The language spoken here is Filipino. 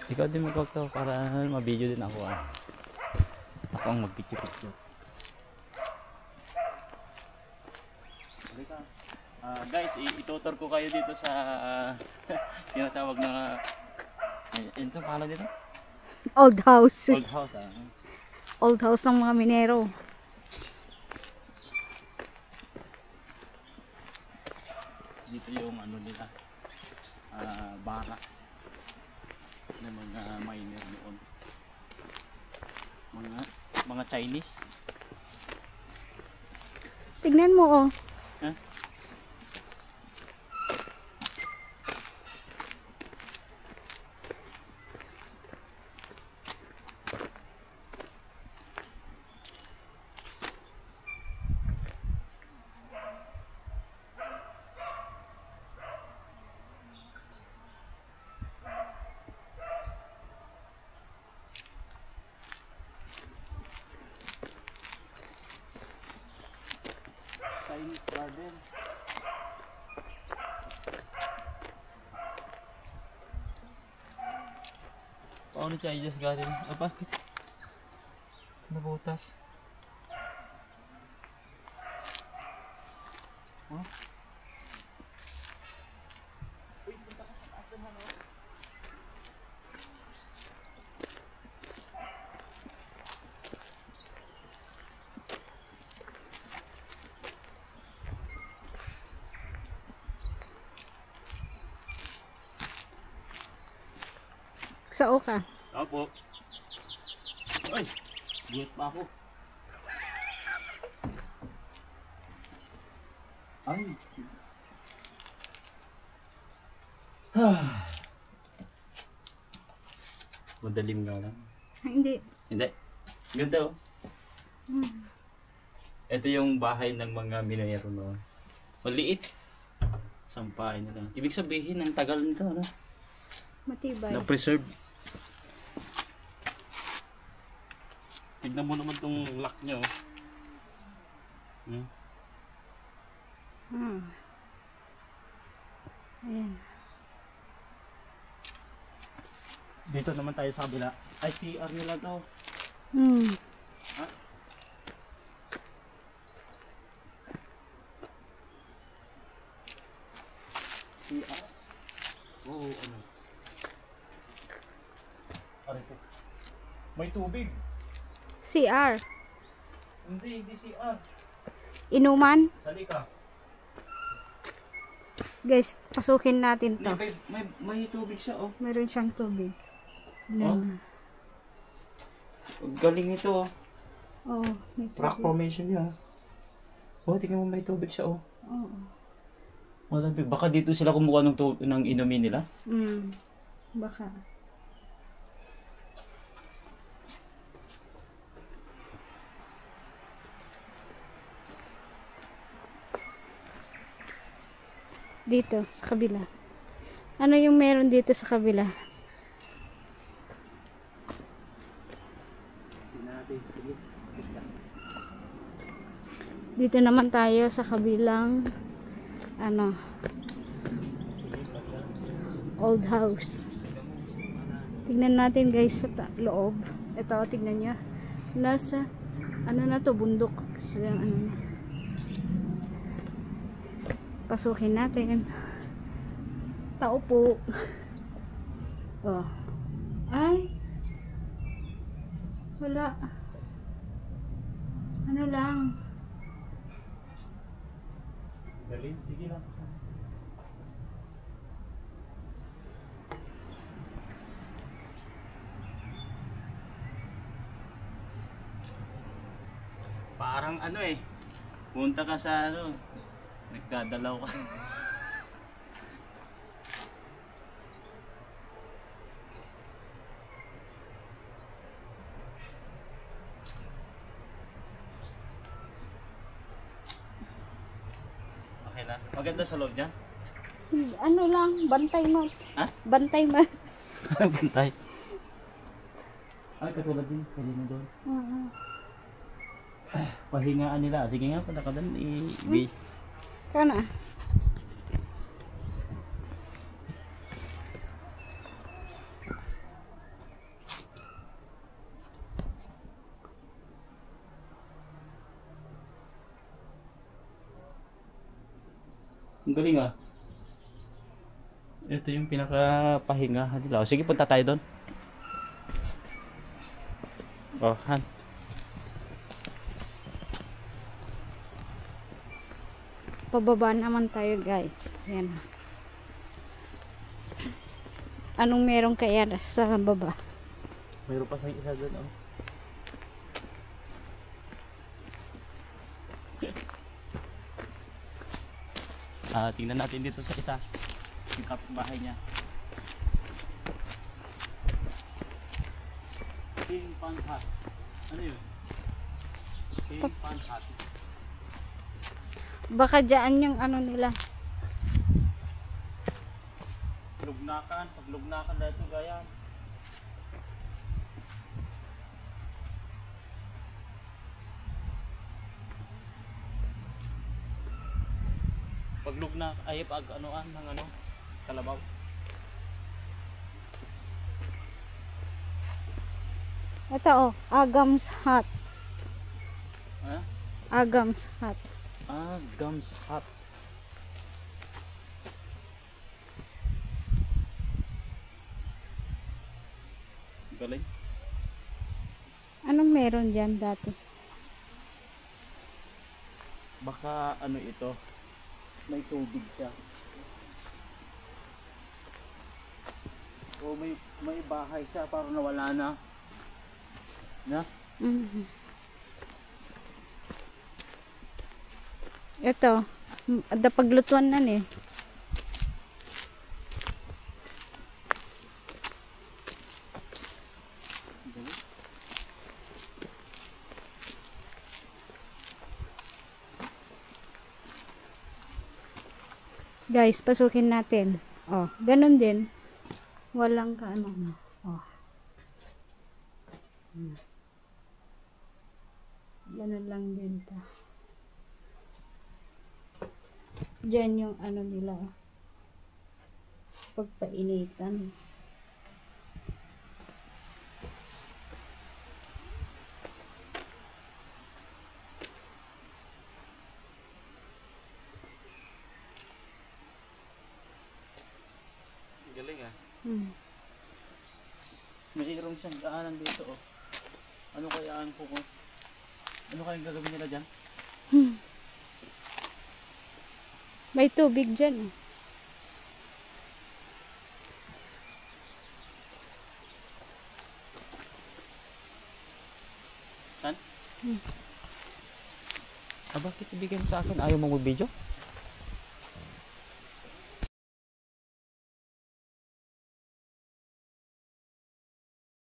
Ikaw din mag-talk para ma-video din ako ah. Ako ang mag-picture. Guys, itutur ko kayo dito sa tinatawag na ito pala dito? Old house. Old house ah. Old house ng mga minero. Dito yung ano nila, barracks ng mga miner noon. Mga Chinese. Tignan mo oh. Huh? Chinese garden. Paano Chinese garden? Ah, bakit? Nabutas. Huh? Uy, punta ka sa taas naman oh. Sao ka? Opo. Ay, buhat pa ako. Ay. Madalim nga lang. Hindi. Hindi. Ganda oh. Ito yung bahay ng mga minero noon. Maliit. Sampahay nila. Ibig sabihin, ang tagal nito, ano? Matibay. Na-preserve. Tignan mo naman tong lock niya oh. Ayan. Dito naman tayo sa kabila. Ay, CR nila to. Ha? CR? Oo, ano? Aray po. May tubig. CR. Hindi CR. Inuman. Dali ka. Guys, pasukin natin to. May tubig siya oh. Meron siyang tubig. Oh. Galing ito oh. Oh, may tubig. Rock formation niya. Oh, tingnan mo may tubig siya oh. Oo. Malamig. Baka dito sila kumuha ng inumin nila. Baka. Dito sa kabila. Ano yung meron dito sa kabila? Dito naman tayo sa kabilang ano, old house. Tignan natin guys sa loob. Ito, tignan nyo. Nasa ano na to, bundok. So, ano na. Pasukin natin. Tao po. Oh. Ay. Wala. Ano lang. Galing, sige lang. Parang ano eh. Punta ka sa ano. Nagdadalaw ka. Okay na. Maganda sa loob niya? Ano lang, bantay mo. Ha? Bantay mo. Bantay. Ay, katulad din. Pwede mo doon. Pahingaan nila. Sige nga, punta ka doon. Kana? Ang galing ah. Ito yung pinakapahinga nila. Sige, punta tayo doon. Oh, Han. Pababa naman tayo guys. Ayan. Anong meron kaya sa baba? Mayroon pa sa isa doon oh. Tingnan natin dito sa isa. Yung kapitbahay niya. King Pan Hat. Ano yun? King Pan Hat. Baka dyan yung ano nila. Lugnakan. Pag lugnakan dito gaya. Pag lugnak ay pag anoan ng ano kalabaw. Ito oh, Agam's Hut. Ha? Agam's Hut. Gums Hut. Galing. Anong meron dyan dati? Baka ano ito, may tubig siya. O may bahay siya para nawala na. Na? Mhm. Ito, ada paglutuan na eh. Guys, pasukin natin. Oh, ganun din. Walang kaano. Oh. Ganun lang din ta. Diyan yung ano nila. Pagpainitan. Galing ah. Mayroong siyang daanan dito oh. Ano kayaan po ko? Ano kayang gagawin nila dyan? May tubig dyan. Saan? Bakit ibigay mo sa akin? Ayaw mong mag-video?